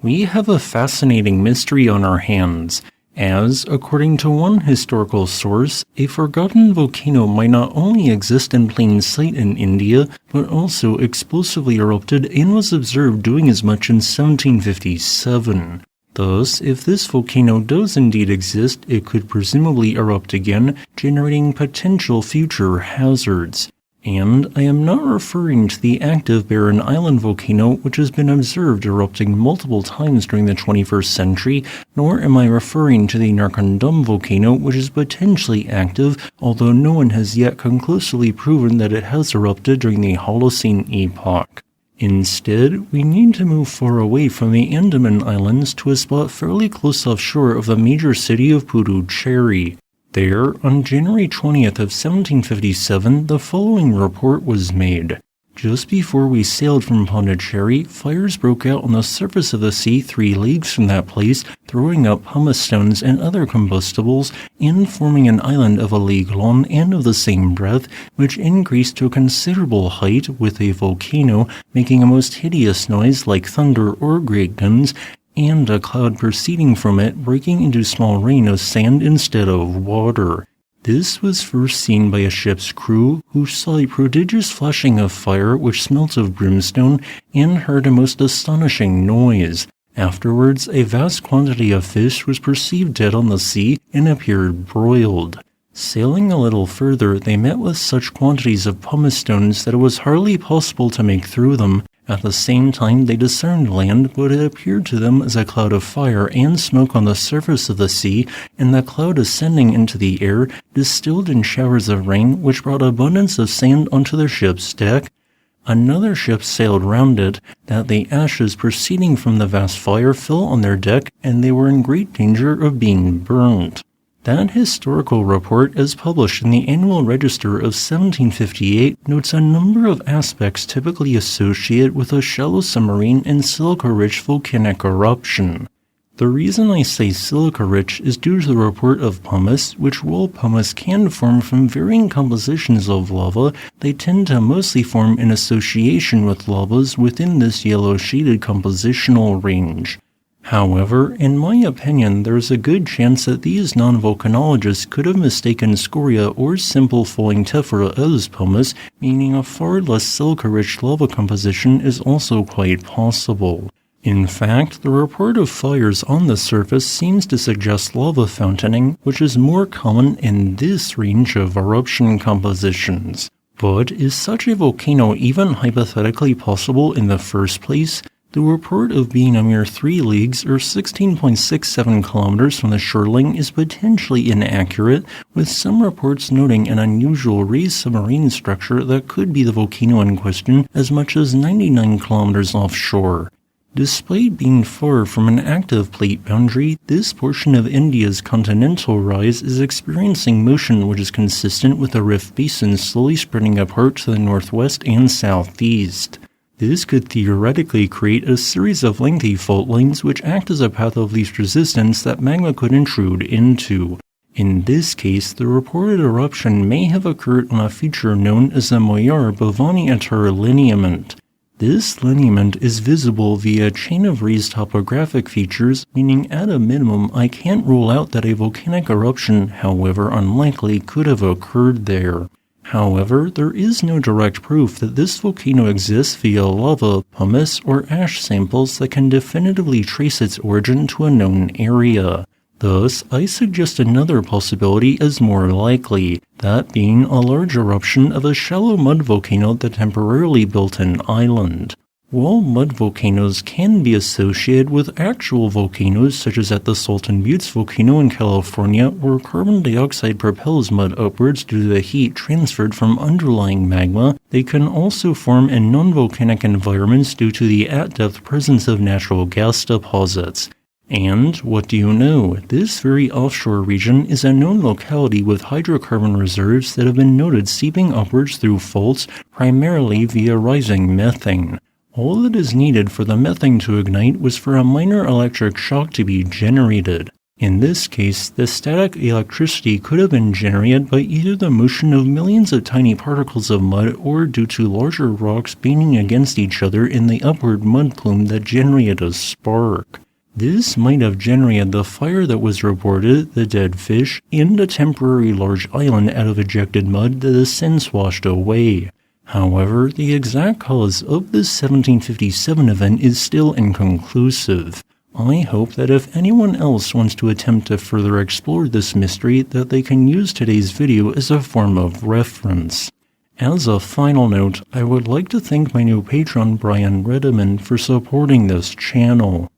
we have a fascinating mystery on our hands, as, according to one historical source, a forgotten volcano might not only exist in plain sight in India, but also explosively erupted and was observed doing as much in 1757. Thus, if this volcano does indeed exist, it could presumably erupt again, generating potential future hazards. And I am not referring to the active Barren Island volcano, which has been observed erupting multiple times during the 21st century, nor am I referring to the Narcondam volcano, which is potentially active, although no one has yet conclusively proven that it has erupted during the Holocene epoch. Instead, we need to move far away from the Andaman Islands to a spot fairly close offshore of the major city of Puducherry. There, on January 20th of 1757, the following report was made. Just before we sailed from Pondicherry, fires broke out on the surface of the sea 3 leagues from that place, throwing up pumice stones and other combustibles, and forming an island of a league long and of the same breadth, which increased to a considerable height, with a volcano making a most hideous noise like thunder or great guns, and a cloud proceeding from it breaking into small rain of sand instead of water. This was first seen by a ship's crew, who saw a prodigious flashing of fire which smelt of brimstone, and heard a most astonishing noise. Afterwards, a vast quantity of fish was perceived dead on the sea, and appeared broiled. Sailing a little further, they met with such quantities of pumice stones that it was hardly possible to make through them. At the same time, they discerned land, but it appeared to them as a cloud of fire and smoke on the surface of the sea, and the cloud ascending into the air distilled in showers of rain, which brought abundance of sand onto their ship's deck. Another ship sailed round it, that the ashes proceeding from the vast fire fell on their deck, and they were in great danger of being burnt. That historical report, as published in the Annual Register of 1758, notes a number of aspects typically associated with a shallow submarine and silica-rich volcanic eruption. The reason I say silica-rich is due to the report of pumice, which while pumice can form from varying compositions of lava, they tend to mostly form in association with lavas within this yellow-shaded compositional range. However, in my opinion, there is a good chance that these non-volcanologists could have mistaken scoria or simple falling tephra as pumice, meaning a far less silica-rich lava composition is also quite possible. In fact, the report of fires on the surface seems to suggest lava fountaining, which is more common in this range of eruption compositions. But is such a volcano even hypothetically possible in the first place? The report of being a mere 3 leagues or 16.67 kilometers from the shoreline is potentially inaccurate, with some reports noting an unusual raised submarine structure that could be the volcano in question as much as 99 kilometers offshore. Despite being far from an active plate boundary, this portion of India's continental rise is experiencing motion which is consistent with the rift basin slowly spreading apart to the northwest and southeast. This could theoretically create a series of lengthy fault lines which act as a path of least resistance that magma could intrude into. In this case, the reported eruption may have occurred on a feature known as the Moyar-Bhavani-Attar lineament. This lineament is visible via a chain of raised topographic features, meaning at a minimum I can't rule out that a volcanic eruption, however unlikely, could have occurred there. However, there is no direct proof that this volcano exists via lava, pumice, or ash samples that can definitively trace its origin to a known area. Thus, I suggest another possibility as more likely, that being a large eruption of a shallow mud volcano that temporarily built an island. While mud volcanoes can be associated with actual volcanoes, such as at the Salton Buttes volcano in California, where carbon dioxide propels mud upwards due to the heat transferred from underlying magma, they can also form in non-volcanic environments due to the at-depth presence of natural gas deposits. And, what do you know, this very offshore region is a known locality with hydrocarbon reserves that have been noted seeping upwards through faults, primarily via rising methane. All that is needed for the methane to ignite was for a minor electric shock to be generated. In this case, the static electricity could have been generated by either the motion of millions of tiny particles of mud or due to larger rocks banging against each other in the upward mud plume that generated a spark. This might have generated the fire that was reported, the dead fish, and a temporary large island out of ejected mud that has since washed away. However, the exact cause of this 1757 event is still inconclusive. I hope that if anyone else wants to attempt to further explore this mystery, that they can use today's video as a form of reference. As a final note, I would like to thank my new patron Brian Redeman for supporting this channel.